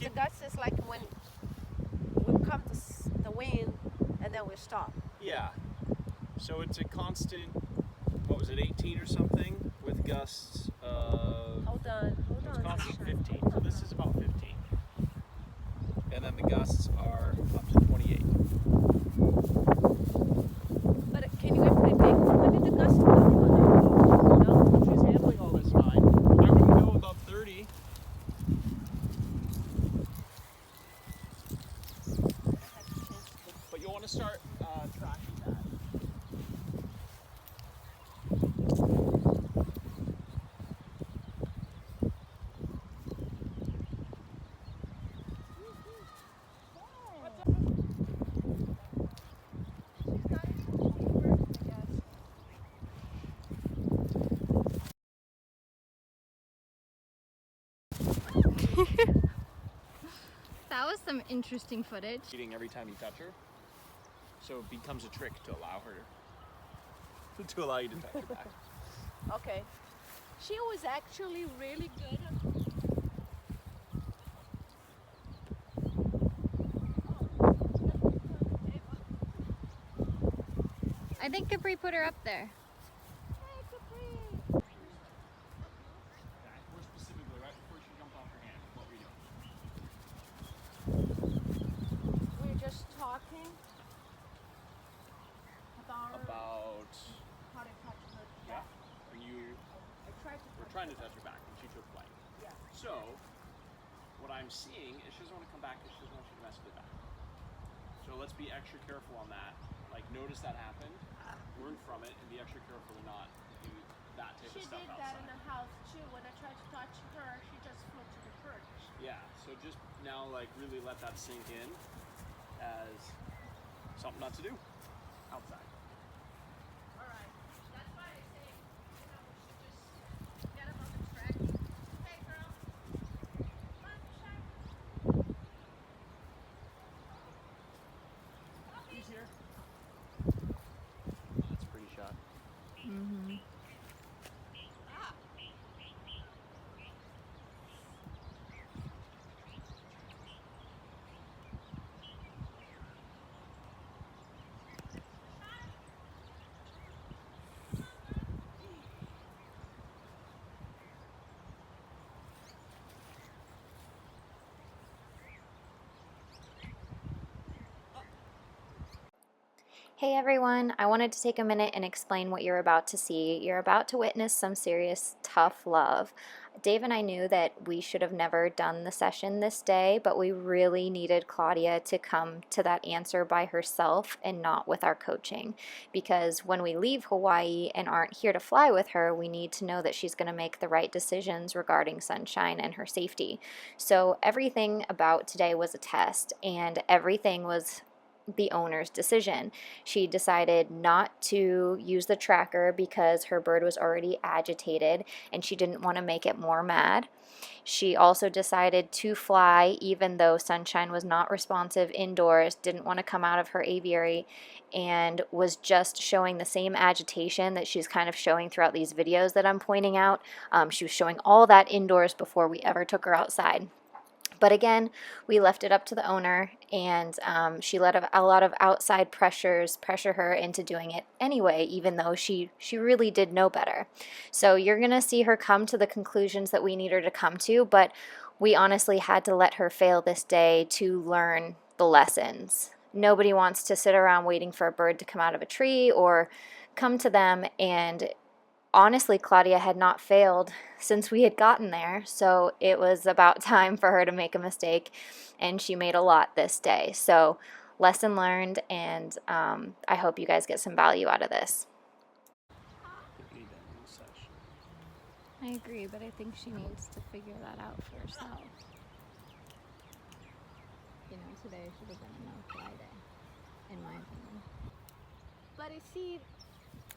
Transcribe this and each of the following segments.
the gusts is like when we come to the wind and then we stop. Yeah. So it's a constant, what was it, 18 or something with gusts of... Hold on. It's constant 15. So this is about 15. And then the gusts are up to 28. But can you predict when did the gusts come? No? She's handling all this fine. I wouldn't go above 30. But you'll want to start tracking that. That was some interesting footage. Eating every time you touch her, so it becomes a trick to allow her to allow you to touch her back. Okay. She was actually really good. I think Capri put her up there. Hey, Capri. More specifically, right before she jumped off her hand, what were you doing? We're just talking about how to touch her. Yeah. I tried to We're trying to touch her back, and she took flight. Yeah. So, what I'm seeing is she doesn't want to come back because she doesn't want you to mess with her back. So let's be extra careful on that. Like, notice that happen, learn from it, and be extra careful to not do that type of stuff outside. She did that in the house too. When I tried to touch her, she just flew to the perch. Yeah, so just now, like, really let that sink in as something not to do outside. Alright. That's why I say, we should just get him on the track. Hey girl. Come on, Shaq. He's here. That's a pretty shot. Mm-hmm. Hey everyone, I wanted to take a minute and explain what you're about to see. You're about to witness some serious, tough love. Dave and I knew that we should have never done the session this day, but we really needed Claudia to come to that answer by herself and not with our coaching. Because when we leave Hawaii and aren't here to fly with her, we need to know that she's going to make the right decisions regarding Sunshine and her safety. So everything about today was a test, and everything was the owner's decision. She decided not to use the tracker because her bird was already agitated and she didn't want to make it more mad. She also decided to fly even though Sunshine was not responsive indoors, didn't want to come out of her aviary, and was just showing the same agitation that she's kind of showing throughout these videos that I'm pointing out. She was showing all that indoors before we ever took her outside. But again, we left it up to the owner, and she let a lot of outside pressure her into doing it anyway, even though she really did know better. So you're going to see her come to the conclusions that we need her to come to, but we honestly had to let her fail this day to learn the lessons. Nobody wants to sit around waiting for a bird to come out of a tree or come to them, and honestly, Claudia had not failed since we had gotten there, so it was about time for her to make a mistake, and she made a lot this day. So, lesson learned, and I hope you guys get some value out of this. I agree, but I think she needs to figure that out for herself. You know, today should have been a no-fly day, in my opinion. But I see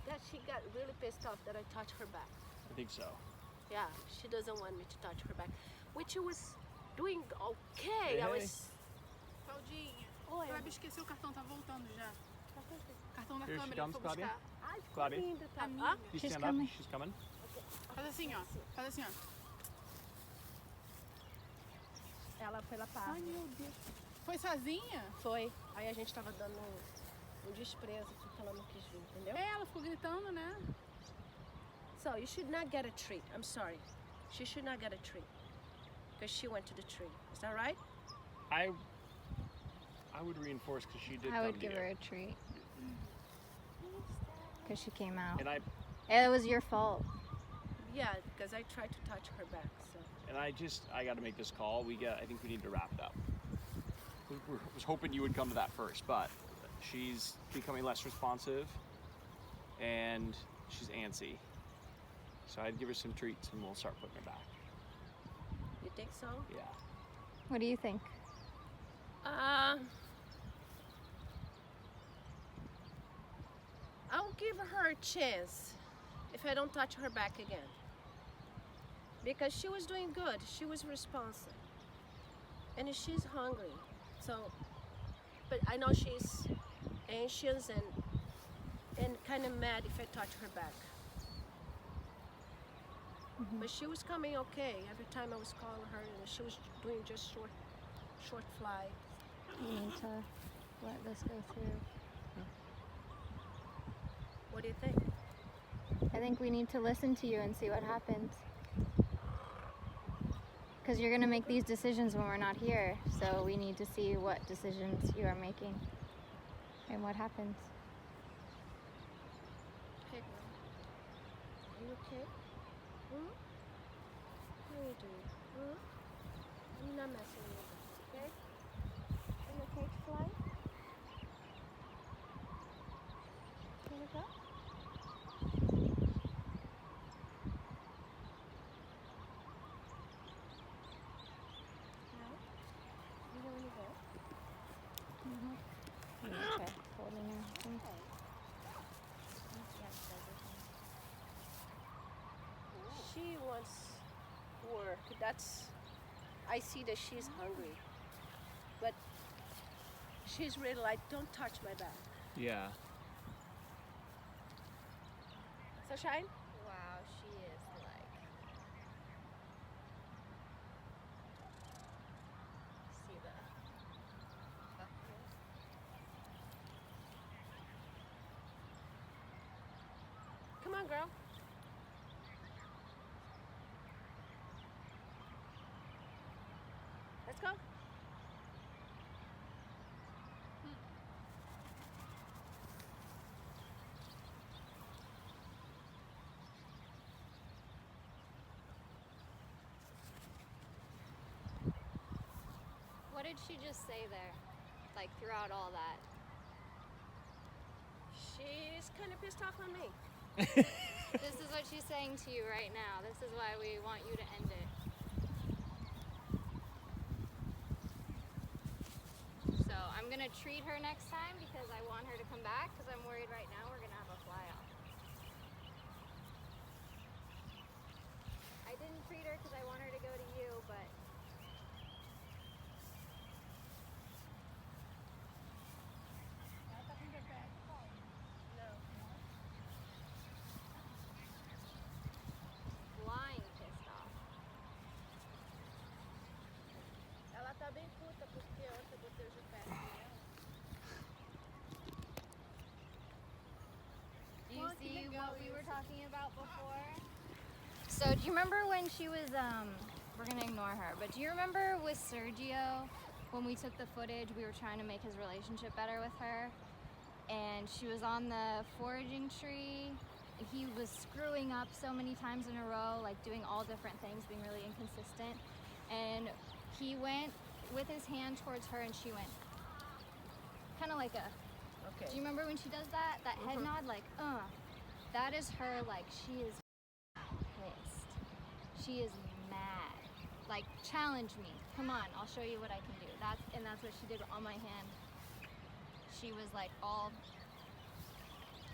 that she got really pissed off that I touched her back. I think so. Yeah, she doesn't want me to touch her back, which I was doing okay. I was... Claudinha, Oi. Kleber esqueceu o cartão, tá voltando já. Cartão da Here she câmera, comes, vou Claudia. buscar. Ai, que Claudia. linda, tá? Amiga. Ah? You She's stand coming. up. She's coming. Faz assim, ó. Faz assim, ó. Ela foi lá pra Ai, árvore. meu Deus. Foi sozinha? Foi. Aí a gente tava dando um desprezo porque ela não quis vir, entendeu? É, ela ficou gritando, né? So you should not get a treat. I'm sorry. She should not get a treat because she went to the tree. Is that right? I would reinforce because she did I come would to give you. her a treat. Because she came out. And It was your fault. Yeah, because I tried to touch her back. So I got to make this call. I think we need to wrap it up. I was hoping you would come to that first, but she's becoming less responsive and she's antsy. So I'd give her some treats and we'll start putting her back. you think so? Yeah. What do you think? I'll give her a chance if I don't touch her back again. Because she was doing good. She was responsive. And she's hungry. So, but I know she's anxious and kind of mad if I touch her back. But she was coming okay. Every time I was calling her, and she was doing just short flight. You need to let this go through. What do you think? I think we need to listen to you and see what happens. Because you're going to make these decisions when we're not here. So we need to see what decisions you are making and what happens. Hey, girl. Are you okay? Hmm? How are you doing? Hmm? I'm not messing with you, okay? Are you okay to fly? Can we go? No? You don't want to go? Okay, holding everything. Okay. She wants work. I see that she's hungry. But she's really like, don't touch my back. Yeah. Sunshine? Wow, she is like... See the... Come on, girl. Let's go. What did she just say there? Like throughout all that? She's kind of pissed off on me. This is what she's saying to you right now. This is why we want you to end it. So I'm gonna treat her next time because I want her to come back because I'm worried right now we're gonna have a fly off. I didn't treat her because I want her to go to you, but No. flying pissed off. Ela tá bem puta porque ontem eu botei o GPS nela. Do you Well, see can you what go we use were it? talking about before? So do you remember when she was, we're gonna ignore her, but do you remember with Sergio, when we took the footage, we were trying to make his relationship better with her, and she was on the foraging tree, and he was screwing up so many times in a row, like doing all different things, being really inconsistent, and he went with his hand towards her and she went, kind of like a, Okay. do you remember when she does that? That head nod, like, that is her, like, she is pissed. She is mad. Like, challenge me. Come on, I'll show you what I can do. That's what she did on my hand. She was like all,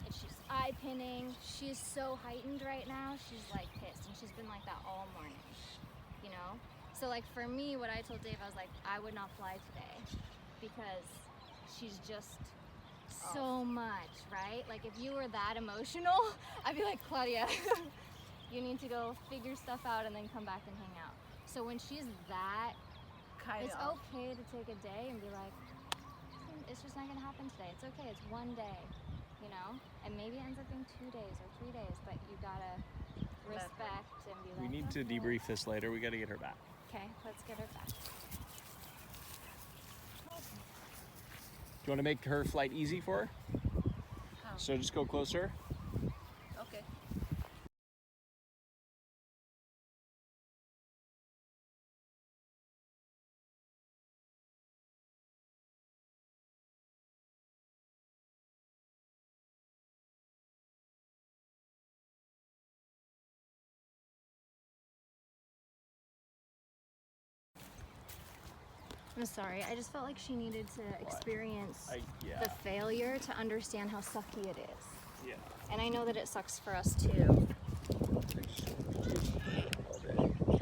and she's eye pinning. She's so heightened right now. She's like pissed, and she's been like that all morning, you know? So like for me, what I told Dave, I was like, I would not fly today because she's just so much, right? Like if you were that emotional, I'd be like, Claudia, you need to go figure stuff out and then come back and hang out. So when she's that kind It's of. okay to take a day and be like, it's just not gonna happen today. It's okay, it's one day, you know? And maybe it ends up being 2 days or 3 days, but you gotta respect and be like, We need to okay. debrief this later. We got to get her back. Okay, let's get her back. Do you want to make her flight easy for her? How? So just go closer. Okay. I'm sorry, I just felt like she needed to experience Yeah. the failure to understand how sucky it is. Yeah. And I know that it sucks for us too.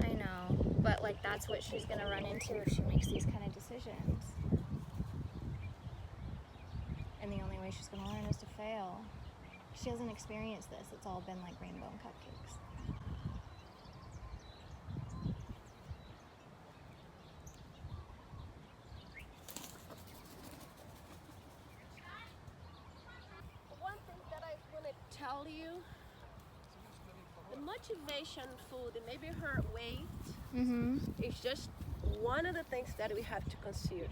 I know, but like that's what she's gonna run into if she makes these kind of decisions. And the only way she's gonna learn is to fail. She hasn't experienced this. It's all been like rainbow and cupcakes. One thing that I want to tell you, the motivation food, and maybe her weight, Mm-hmm. is just one of the things that we have to consider.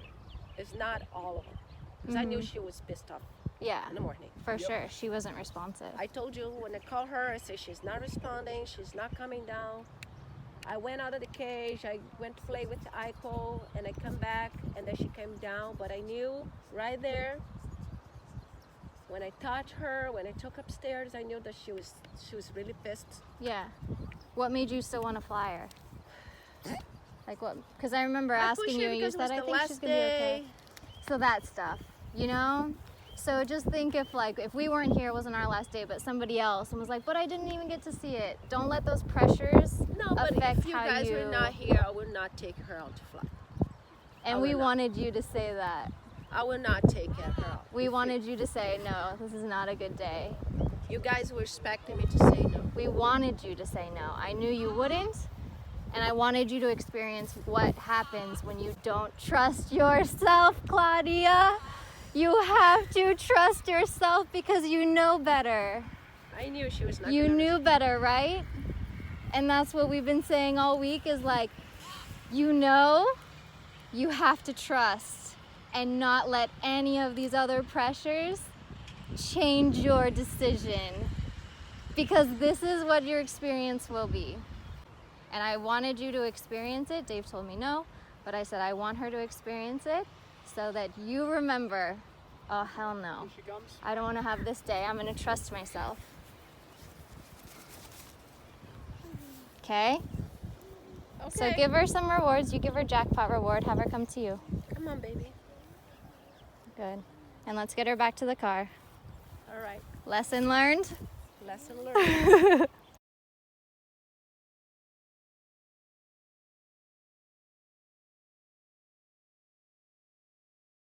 It's not all of it. Because I knew she was pissed off Yeah, in the morning. for sure. She wasn't responsive. I told you when I called her, I said she's not responding, she's not coming down. I went out of the cage, I went to play with Aiko, and I come back, and then she came down. But I knew right there, when I touched her, when I took upstairs, I knew that she was really pissed. Yeah. What made you still want to fly her? Like what? Because I remember I asking pushed you her and you because it was said, I the think last she's going to be okay. day. So that stuff, you know? So just think if we weren't here, it wasn't our last day, but somebody else and was like, but I didn't even get to see it. Don't let those pressures No, but affect if you how guys you... were not here, I would not take her out to fly. And I we would not. wanted you to say that. I would not take her out. We wanted you to say, no, this is not a good day. You guys were expecting me to say no. We wanted you to say no. I knew you wouldn't, and I wanted you to experience what happens when you don't trust yourself, Claudia. You have to trust yourself because you know better. I knew she was not You gonna knew better, right? And that's what we've been saying all week is like, you know, you have to trust and not let any of these other pressures change your decision, because this is what your experience will be. And I wanted you to experience it. Dave told me no, but I said I want her to experience it so that you remember, oh hell no, Here she comes. I don't want to have this day. I'm going to trust myself. Okay? So Okay. give her some rewards. You give her jackpot reward. Have her come to you. Come on, baby. Good. And let's get her back to the car. All right. Lesson learned. Lesson learned.